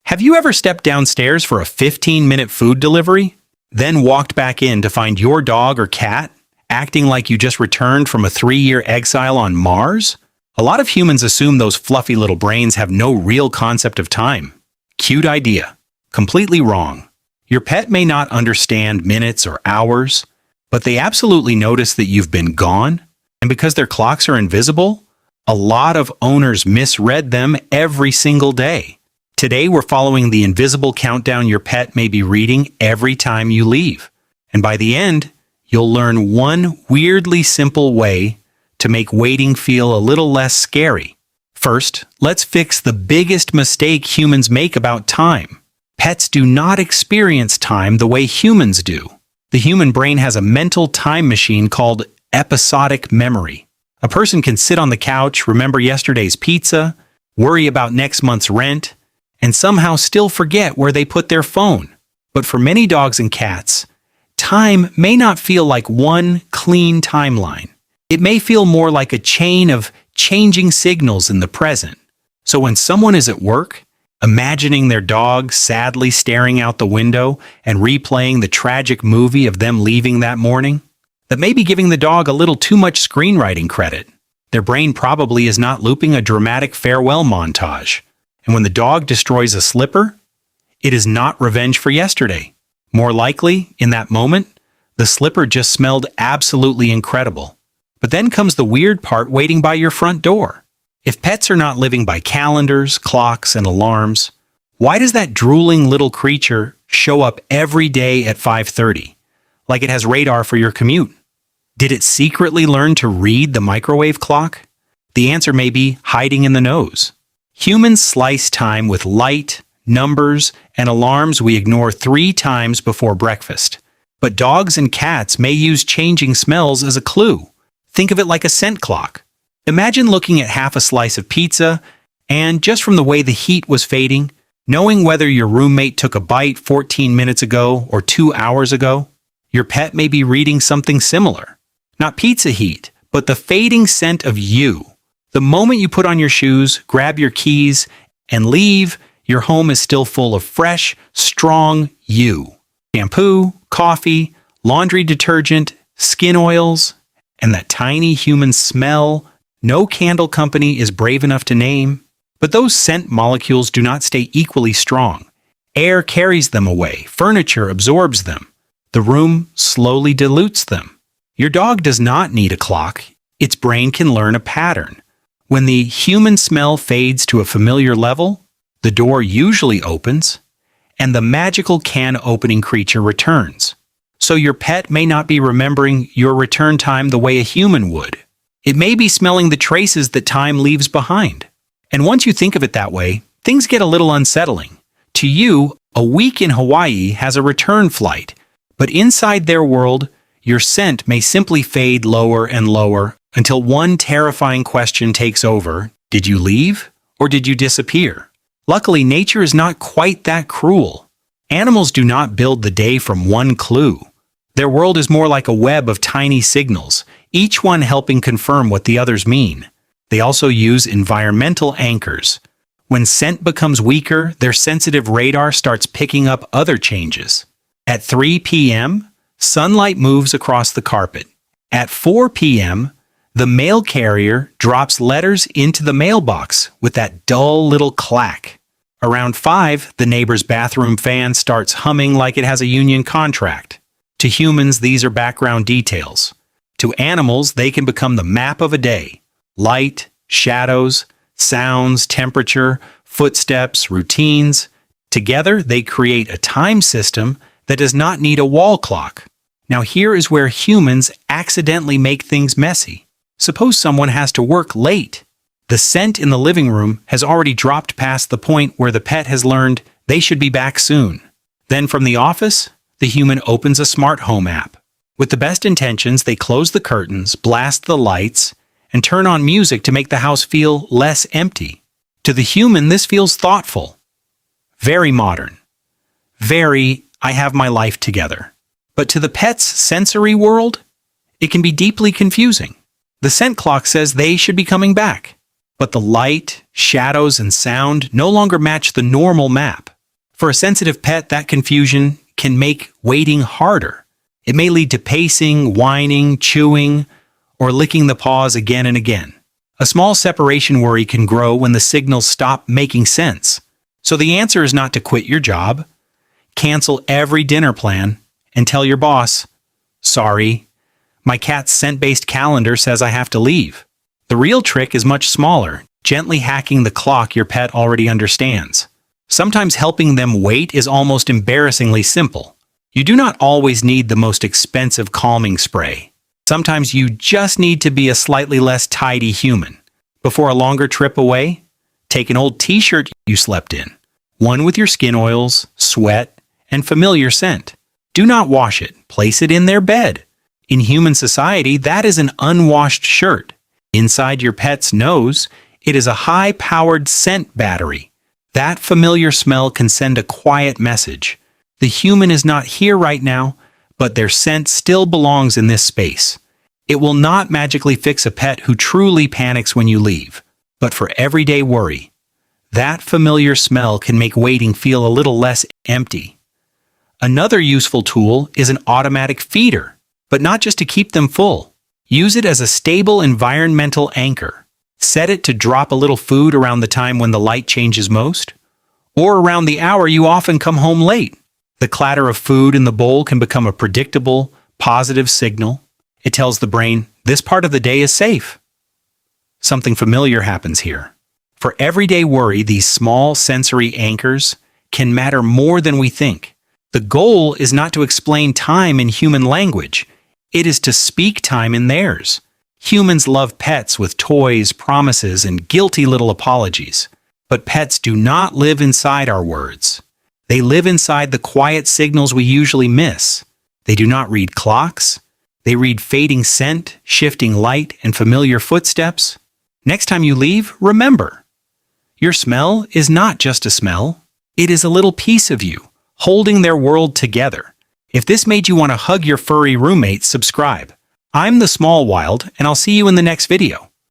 Have you ever stepped downstairs for a 15-minute food delivery, then walked back in to find your dog or cat acting like you just returned from a 3-year exile on Mars? A lot of humans assume those fluffy little brains have no real concept of time. Cute idea. Completely wrong. Your pet may not understand minutes or hours, but they absolutely notice that you've been gone, and because their clocks are invisible, a lot of owners misread them every single day. Today we're following the invisible countdown your pet may be reading every time you leave. And by the end, you'll learn one weirdly simple way to make waiting feel a little less scary. First, let's fix the biggest mistake humans make about time. Pets do not experience time the way humans do. The human brain has a mental time machine called episodic memory. A person can sit on the couch, remember yesterday's pizza, worry about next month's rent, and somehow still forget where they put their phone. But for many dogs and cats, time may not feel like one clean timeline. It may feel more like a chain of changing signals in the present. So when someone is at work, imagining their dog sadly staring out the window and replaying the tragic movie of them leaving that morning, that may be giving the dog a little too much screenwriting credit. Their brain probably is not looping a dramatic farewell montage. And when the dog destroys a slipper, it is not revenge for yesterday. More likely, in that moment, the slipper just smelled absolutely incredible. But then comes the weird part waiting by your front door. If pets are not living by calendars, clocks, and alarms, why does that drooling little creature show up every day at 5:30, like it has radar for your commute? Did it secretly learn to read the microwave clock? The answer may be hiding in the nose. Humans slice time with light, numbers, and alarms we ignore 3 times before breakfast. But dogs and cats may use changing smells as a clue. Think of it like a scent clock. Imagine looking at half a slice of pizza, and just from the way the heat was fading, knowing whether your roommate took a bite 14 minutes ago or 2 hours ago, your pet may be reading something similar. Not pizza heat, but the fading scent of you. The moment you put on your shoes, grab your keys, and leave, your home is still full of fresh, strong you. Shampoo, coffee, laundry detergent, skin oils, and that tiny human smell no candle company is brave enough to name. But those scent molecules do not stay equally strong. Air carries them away, furniture absorbs them, the room slowly dilutes them. Your dog does not need a clock. Its brain can learn a pattern. When the human smell fades to a familiar level, the door usually opens, and the magical can-opening creature returns. So your pet may not be remembering your return time the way a human would. It may be smelling the traces that time leaves behind. And once you think of it that way, things get a little unsettling. To you, a week in Hawaii has a return flight, but inside their world, your scent may simply fade lower and lower until one terrifying question takes over: did you leave or did you disappear? Luckily, nature is not quite that cruel. Animals do not build the day from one clue. Their world is more like a web of tiny signals, each one helping confirm what the others mean. They also use environmental anchors. When scent becomes weaker, their sensitive radar starts picking up other changes. At 3 p.m., sunlight moves across the carpet. At 4 p.m., the mail carrier drops letters into the mailbox with that dull little clack. Around 5, the neighbor's bathroom fan starts humming like it has a union contract. To humans, these are background details. To animals, they can become the map of a day. Light, shadows, sounds, temperature, footsteps, routines. Together, they create a time system that does not need a wall clock. Now here is where humans accidentally make things messy. Suppose someone has to work late. The scent in the living room has already dropped past the point where the pet has learned they should be back soon. Then from the office, the human opens a smart home app. With the best intentions, they close the curtains, blast the lights, and turn on music to make the house feel less empty. To the human, this feels thoughtful. Very modern. Very, I have my life together. But to the pet's sensory world, it can be deeply confusing. The scent clock says they should be coming back, but the light, shadows, and sound no longer match the normal map. For a sensitive pet, that confusion can make waiting harder. It may lead to pacing, whining, chewing, or licking the paws again and again. A small separation worry can grow when the signals stop making sense. So the answer is not to quit your job, cancel every dinner plan, and tell your boss, "Sorry, my cat's scent-based calendar says I have to leave." The real trick is much smaller, gently hacking the clock your pet already understands. Sometimes helping them wait is almost embarrassingly simple. You do not always need the most expensive calming spray. Sometimes you just need to be a slightly less tidy human. Before a longer trip away, take an old t-shirt you slept in, one with your skin oils, sweat, and familiar scent. Do not wash it. Place it in their bed. In human society, that is an unwashed shirt. Inside your pet's nose, it is a high-powered scent battery. That familiar smell can send a quiet message. The human is not here right now, but their scent still belongs in this space. It will not magically fix a pet who truly panics when you leave. But for everyday worry, that familiar smell can make waiting feel a little less empty. Another useful tool is an automatic feeder, but not just to keep them full. Use it as a stable environmental anchor. Set it to drop a little food around the time when the light changes most, or around the hour you often come home late. The clatter of food in the bowl can become a predictable, positive signal. It tells the brain, this part of the day is safe. Something familiar happens here. For everyday worry, these small sensory anchors can matter more than we think. The goal is not to explain time in human language. It is to speak time in theirs. Humans love pets with toys, promises, and guilty little apologies. But pets do not live inside our words. They live inside the quiet signals we usually miss. They do not read clocks. They read fading scent, shifting light, and familiar footsteps. Next time you leave, remember, your smell is not just a smell. It is a little piece of you, holding their world together. If this made you want to hug your furry roommate, subscribe. I'm the Small Wild, and I'll see you in the next video.